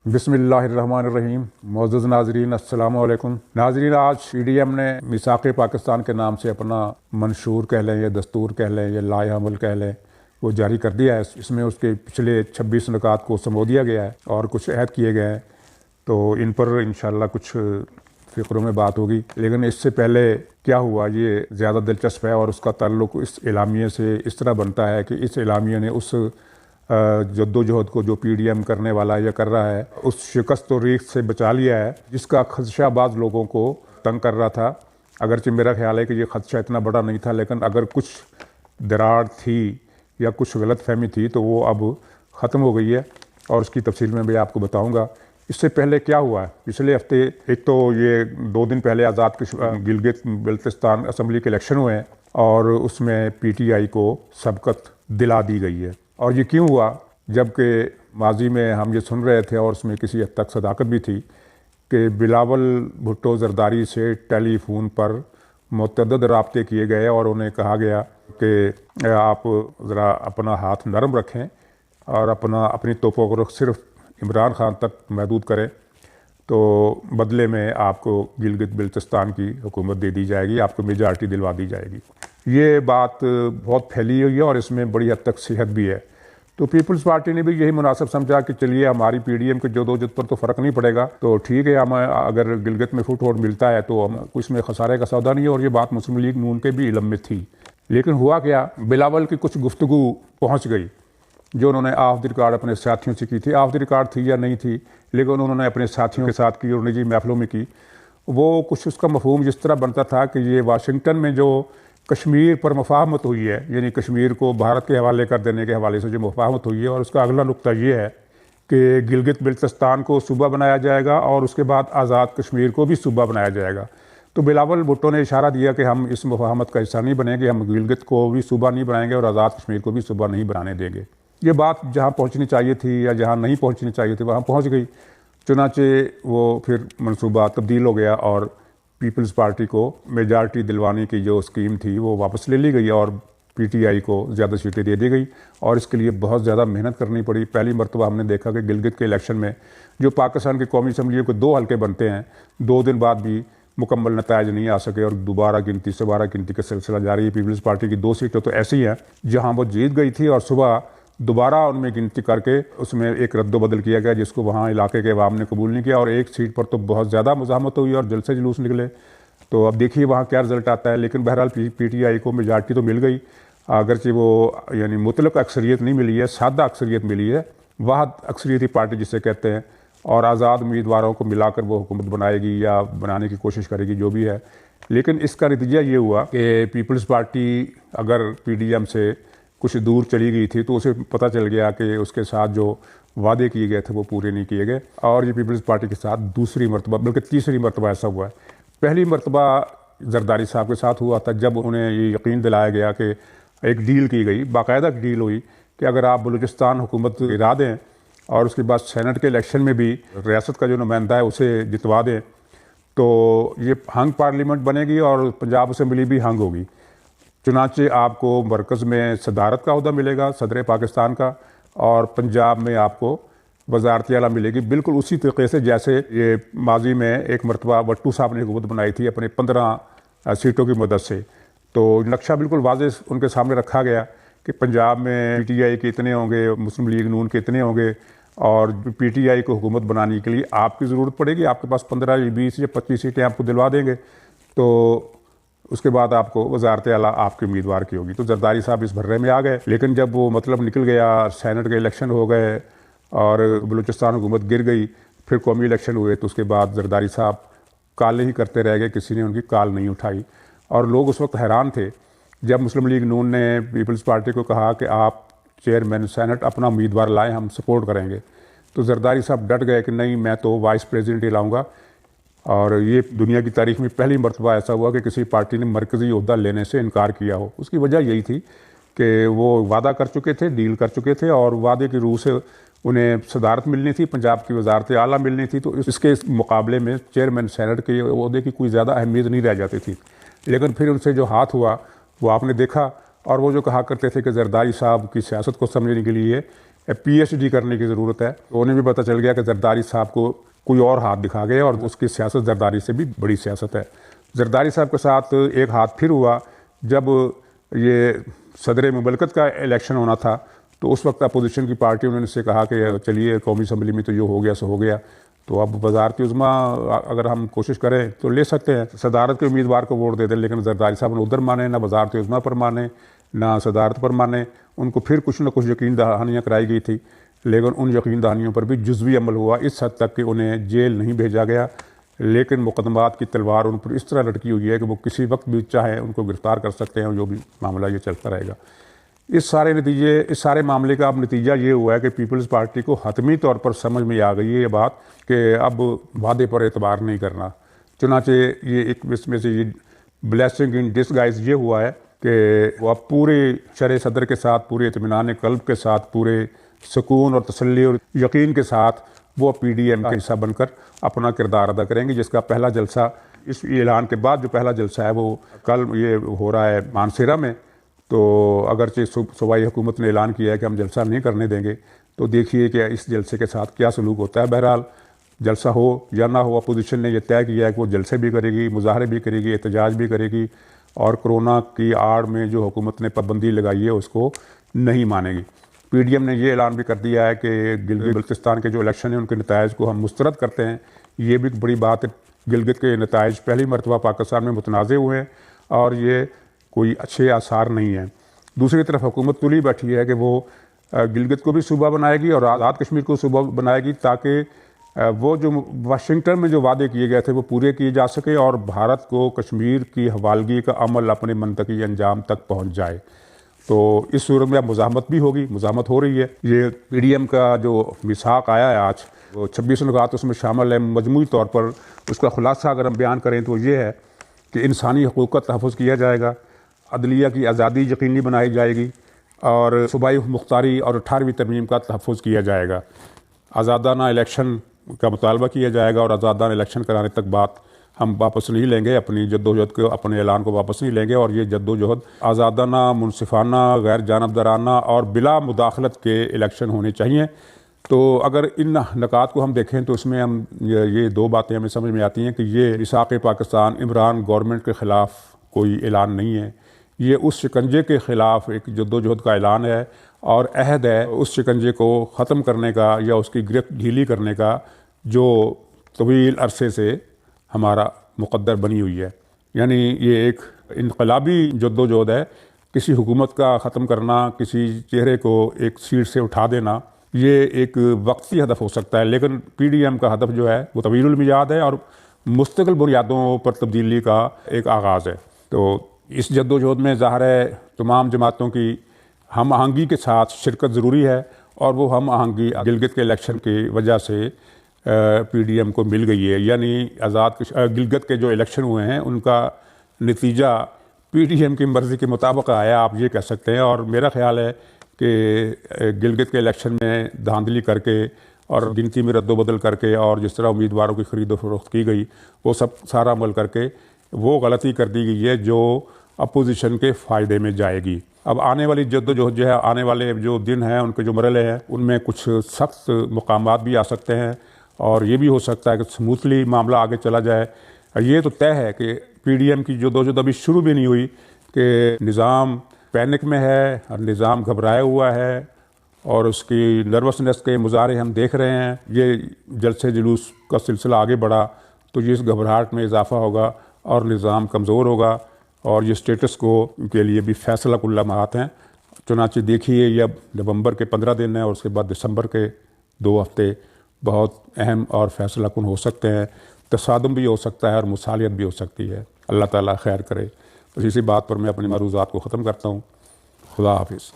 बिस्मिल्लाहिर्रहमानिर्रहीम। मौजूद नाजरीन अस्सलाम वालेकुम। नाजरीन, आज पीडीएम ने मिसाक़ पाकिस्तान के नाम से अपना मंशूर कह लें या दस्तूर कह लें या लाए अमल कह लें, वो जारी कर दिया है। इसमें उसके पिछले 26 नुकात को समो दिया गया है और कुछ अहद किए गए हैं, तो इन पर इंशाअल्लाह कुछ फ़िक्रों में बात होगी। लेकिन इससे पहले क्या हुआ ये ज़्यादा दिलचस्प है और उसका ताल्लुक़ इस एलामिया से इस तरह बनता है कि इस एलामिया ने उस जद्दोजहद को जो पीडीएम करने वाला या कर रहा है, उस शिकस्त और रीख से बचा लिया है जिसका खदशा बाज़ लोगों को तंग कर रहा था। अगरचे मेरा ख्याल है कि ये खदशा इतना बड़ा नहीं था, लेकिन अगर कुछ दरार थी या कुछ गलत फहमी थी तो वो अब ख़त्म हो गई है और उसकी तफसील में भी आपको बताऊँगा। इससे पहले क्या हुआ है पिछले हफ्ते, एक तो ये 2 दिन पहले आज़ाद गिलगित बल्तिस्तान असम्बली के इलेक्शन हुए हैं और उसमें पीटीआई को सबकत दिला दी गई है। और ये क्यों हुआ, जबकि माजी में हम ये सुन रहे थे और उसमें किसी हद तक सदाकत भी थी कि बिलावल भुट्टो जरदारी से टेलीफोन पर मुतअद्दिद राब्ते किए गए और उन्हें कहा गया कि आप ज़रा अपना हाथ नरम रखें और अपनी तोपों को सिर्फ इमरान खान तक महदूद करें, तो बदले में आपको गिलगित बल्तिस्तान की हुकूमत दे दी जाएगी, आपको मेजॉरिटी दिलवा दी जाएगी। ये बात बहुत फैली हुई है और इसमें बड़ी हद तक सेहत भी है। तो पीपल्स पार्टी ने भी यही मुनासिब समझा कि चलिए हमारी पीडीएम के जदोजहद पर तो फ़र्क नहीं पड़ेगा, तो ठीक है, हम अगर गिलगित में फुट वोट मिलता है तो हम इसमें खसारे का सौदा नहीं है। और ये बात मुस्लिम लीग नून के भी इल्म में थी। लेकिन हुआ क्या, बिलावल की कुछ गुफ्तगू पहुँच गई जो उन्होंने ऑफ द रिकॉर्ड अपने साथियों से की थी। ऑफ द रिकॉर्ड थी या नहीं थी, लेकिन उन्होंने अपने साथियों के साथ की और निजी महफिलों में की। वो कुछ उसका मफहूम जिस तरह बनता था कि ये वाशिंगटन में जो कश्मीर पर मुफाहमत हुई है, यानी कश्मीर को भारत के हवाले कर देने के हवाले से जो मुफाहमत हुई है, और उसका अगला नुक्ता ये है कि गिलगित बल्तिस्तान को सूबा बनाया जाएगा और उसके बाद आज़ाद कश्मीर को भी सूबा बनाया जाएगा। तो बिलावल भुट्टो ने इशारा दिया कि हम इस मुफाहमत का हिस्सा नहीं बनेंगे, हम गिलगित को भी सूबा नहीं बनाएंगे और आज़ाद कश्मीर को भी सूबा नहीं बनाने देंगे। ये बात जहाँ पहुँचनी चाहिए थी या जहाँ नहीं पहुँचनी चाहिए थी वहाँ पहुँच गई। चुनाचे वो फिर मनसूबा तब्दील हो गया और पीपल्स पार्टी को मेजॉरिटी दिलवाने की जो स्कीम थी वो वापस ले ली गई और पीटीआई को ज़्यादा सीटें दे दी गई और इसके लिए बहुत ज़्यादा मेहनत करनी पड़ी। पहली मरतबा हमने देखा कि गिलगित के इलेक्शन में जो पाकिस्तान की कौमी असम्बलियों के 2 हल्के बनते हैं, 2 दिन बाद भी मुकम्मल नतायज नहीं आ सके और दोबारा गिनती का सिलसिला जारी है। पीपल्स पार्टी की 2 सीटें तो ऐसी हैं जहाँ वो जीत गई थी और सुबह दोबारा उनमें गिनती करके उसमें एक रद्दोबदल किया गया जिसको वहाँ इलाके के अवाम ने कबूल नहीं किया और एक सीट पर तो बहुत ज़्यादा मुज़ाहमत हुई और जलसे जुलूस निकले। तो अब देखिए वहाँ क्या रिज़ल्ट आता है। लेकिन बहरहाल पीटीआई को मेजॉरिटी तो मिल गई, अगरचे वो यानी मुतलक अक्सरियत नहीं मिली है, सादा अक्सरियत मिली है, वाहद अक्सरियती पार्टी जिसे कहते हैं, और आज़ाद उम्मीदवारों को मिलाकर वो हुकूमत बनाएगी या बनाने की कोशिश करेगी, जो भी है। लेकिन इसका नतीजा ये हुआ कि पीपल्स पार्टी अगर पीडीएम से कुछ दूर चली गई थी तो उसे पता चल गया कि उसके साथ जो वादे किए गए थे वो पूरे नहीं किए गए और ये पीपल्स पार्टी के साथ दूसरी मरतबा बल्कि तीसरी मरतबा ऐसा हुआ है। पहली मरतबा जरदारी साहब के साथ हुआ था जब उन्हें ये यकीन दिलाया गया कि एक डील की गई, बाकायदा डील हुई कि अगर आप बलूचिस्तान हुकूमत गिरा दें और उसके बाद सेनेट के इलेक्शन में भी रियासत का जो नुमाइंदा है उसे जितवा दें तो ये हंग पार्लियामेंट बनेगी और पंजाब असम्बली भी हंग होगी। चुनाचे आपको मरकज़ में सदारत का ओहदा मिलेगा, सदर पाकिस्तान का, और पंजाब में आपको वज़ारत आला मिलेगी, बिल्कुल उसी तरीके से जैसे ये माजी में एक मरतबा भट्टू साहब ने हुकूमत बनाई थी अपने 15 सीटों की मदद से। तो नक्शा बिल्कुल वाज़ेह उनके सामने रखा गया कि पंजाब में पीटीआई के इतने होंगे, मुस्लिम लीग नून के इतने होंगे और पीटीआई को हुकूमत बनाने के लिए आपकी ज़रूरत पड़ेगी, आपके पास 15 या 20 या 25 सीटें आपको दिलवा देंगे, तो उसके बाद आपको वज़ारत आला आपके उम्मीदवार की होगी। तो जरदारी साहब इस भर्रे में आ गए। लेकिन जब वो मतलब निकल गया, सेनेट के इलेक्शन हो गए और बलूचिस्तान हुकूमत गिर गई, फिर कौमी इलेक्शन हुए, तो उसके बाद जरदारी साहब कालें ही करते रह गए, किसी ने उनकी काल नहीं उठाई। और लोग उस वक्त हैरान थे जब मुस्लिम लीग नून ने पीपल्स पार्टी को कहा कि आप चेयरमैन सेनेट अपना उम्मीदवार लाएँ, हम सपोर्ट करेंगे। तो जरदारी साहब डट गए कि नहीं, मैं तो वाइस प्रेसिडेंट ही लाऊँगा। और ये दुनिया की तारीख में पहली मरतबा ऐसा हुआ कि किसी पार्टी ने मरकज़ी ओहदा लेने से इनकार किया हो। उसकी वजह यही थी कि वो वादा कर चुके थे, डील कर चुके थे और वादे की रूह से उन्हें सदारत मिलनी थी, पंजाब की वज़ारत आला मिलनी थी, तो इसके मुकाबले में चेयरमैन सेनेट के ओहदे की कोई ज़्यादा अहमियत नहीं रह जाती थी। लेकिन फिर उनसे जो हाथ हुआ वो आपने देखा, और वो जो कहा करते थे कि जरदारी साहब की सियासत को समझने के लिए PhD करने की ज़रूरत है। तो उन्हें भी पता चल गया कि जरदारी साहब को कोई और हाथ दिखा गया और उसकी सियासत जरदारी से भी बड़ी सियासत है। जरदारी साहब के साथ एक हाथ फिर हुआ जब ये सदर मुमलकत का इलेक्शन होना था, तो उस वक्त अपोजिशन की पार्टी उन्होंने से कहा कि चलिए कौमी असम्बली में तो जो हो गया सो हो गया, तो अब वजारत उज़्मा अगर हम कोशिश करें तो ले सकते हैं, सदारत के उम्मीदवार को वोट दे दें। लेकिन जरदारी साहब ने उधर माने, ना वजारत उज़्मा पर माने, ना सदारत पर माने। उनको फिर कुछ न कुछ यकीन दहानियाँ कराई गई थी, लेकिन उन यकीन दहानियों पर भी जुज़वी अमल हुआ, इस हद तक कि उन्हें जेल नहीं भेजा गया। लेकिन मुकदमात की तलवार उन पर इस तरह लटकी हुई है कि वो किसी वक्त भी चाहे उनको गिरफ़्तार कर सकते हैं, और जो भी मामला ये चलता रहेगा। इस सारे मामले का अब नतीजा ये हुआ है कि पीपल्स पार्टी को हतमी तौर पर समझ में आ गई है ये बात कि अब वादे पर एतबार नहीं करना। चुनाचे ये एक इसमें से ये ब्लेसिंग इन डिसगाइज ये हुआ है कि वो अब पूरे शर सदर के साथ, पूरे इत्मीनान क़ल्ब के साथ, पूरे सुकून और तसल्ली और यकीन के साथ वो PDM का हिस्सा बनकर अपना किरदार अदा करेंगे, जिसका पहला जलसा इस ऐलान के बाद जो पहला जलसा है वो कल ये हो रहा है मानसेरा में। तो अगरचे सूबाई हुकूमत ने ऐलान किया है कि हम जलसा नहीं करने देंगे, तो देखिए कि इस जलसे के साथ क्या सलूक होता है। बहरहाल जलसा हो या ना हो, अपोजिशन ने यह तय किया है कि वो जलसे भी करेगी, मुजाहरे भी करेगी, एहतजाज भी करेगी, और कोरोना की आड़ में जो हुकूमत ने पाबंदी लगाई है उसको नहीं मानेगी। PDM ने ये ऐलान भी कर दिया है कि गिलगित बल्तिस्तान के जो इलेक्शन हैं उनके नताइज को हम मुस्तरद करते हैं। ये भी बड़ी बात है। गिलगित के नताइज पहली मरतबा पाकिस्तान में मुतनाज़े हुए हैं और ये कोई अच्छे आसार नहीं हैं। दूसरी तरफ हुकूमत तुली बैठी है कि वो गिलगित को भी सूबा बनाएगी और आज़ाद कश्मीर को सूबा बनाएगी, ताकि वो जो वाशिंगटन में जो वादे किए गए थे वो पूरे किए जा सके और भारत को कश्मीर की हवालगी का अमल अपने मंतकी अंजाम तक पहुँच जाए। तो इस सूरत में अब मुज़ाहमत भी होगी, मुज़ाहमत हो रही है। ये PDM का जो मिसाक आया है आज, वो 26 नुकात उसमें शामिल है। मजमूई तौर पर उसका खुलासा अगर हम बयान करें तो ये है कि इंसानी हकूक़ का तहफ़्फ़ुज़ किया जाएगा, अदलिया की आज़ादी यकीनी बनाई जाएगी, और सूबाई मुख्तारी और 18वीं तरमीम का तहफ़्फ़ुज़ किया जाएगा। आज़ादाना इलेक्शन का मुतालबा किया जाएगा और आज़ादाना इलेक्शन कराने तक बात हम वापस नहीं लेंगे, अपनी जद्दोजहद को, अपने ऐलान को वापस नहीं लेंगे। और ये जद्दोजहद आज़ादाना, मुनसिफाना, गैर जानबदाराना और बिला मुदाखलत के इलेक्शन होने चाहिए। तो अगर इन नकात को हम देखें तो इसमें हम ये दो बातें हमें समझ में आती हैं कि ये मिसाक़ पाकिस्तान इमरान गवर्नमेंट के ख़िलाफ़ कोई ऐलान नहीं है, ये उस शिकंजे के ख़िलाफ़ एक जद्दोजहद का ऐलान है और अहद है उस शिकंजे को ख़त्म करने का या उसकी गिरफ्त ढीली करने का जो तवील अरसे से हमारा मुक़द्दर बनी हुई है। यानी ये एक इनकलाबी जद्दोजहद है। किसी हुकूमत का ख़त्म करना, किसी चेहरे को एक सीट से उठा देना, ये एक वक्ती हदफ हो सकता है, लेकिन PDM का हदफ जो है वो तवीलुल मियाद है और मुस्तकिल बुनियादों पर तब्दीली का एक आगाज़ है। तो इस जद्दोजहद में ज़ाहिर है तमाम जमातों की हम आहंगी के साथ शिरकत ज़रूरी है, और वो हम आहंगी गिलगित के इलेक्शन की वजह से PDM को मिल गई है। यानी गिलगित के जो इलेक्शन हुए हैं उनका नतीजा PDM की मर्ज़ी के मुताबिक आया, आप ये कह सकते हैं। और मेरा ख़्याल है कि गिलगित के इलेक्शन में धांधली करके और गिनती में रद्दोबदल करके और जिस तरह उम्मीदवारों की ख़रीदो फरोख्त की गई, वो सब सारा अमल करके वो गलती कर दी गई है जो अपोजिशन के फ़ायदे में जाएगी। अब आने वाली जद्दोजहद जो है, आने वाले जो दिन हैं, उनके जो मरहले हैं, उनमें कुछ सख्त मकामात भी आ सकते हैं और ये भी हो सकता है कि स्मूथली मामला आगे चला जाए। ये तो तय है कि PDM की जद्दोजहद अभी शुरू भी नहीं हुई कि निज़ाम पैनिक में है और निज़ाम घबराया हुआ है और उसकी नर्वसनेस के मुजाहरे हम देख रहे हैं। ये जलसे जुलूस का सिलसिला आगे बढ़ा तो ये इस घबराहट में इजाफा होगा और निज़ाम कमज़ोर होगा और ये स्टेटस को के लिए भी फैसला कुल लम्हात हैं। चुनांचे देखिए, ये अब नवंबर के 15 दिन हैं और उसके बाद दिसंबर के 2 हफ्ते बहुत अहम और फैसला कुन हो सकते हैं। तसादुम भी हो सकता है और मुसालियत भी हो सकती है। अल्लाह ताला खैर करे। बस इसी बात पर मैं अपनी मरूज़ात को ख़त्म करता हूँ। खुदा हाफिज़।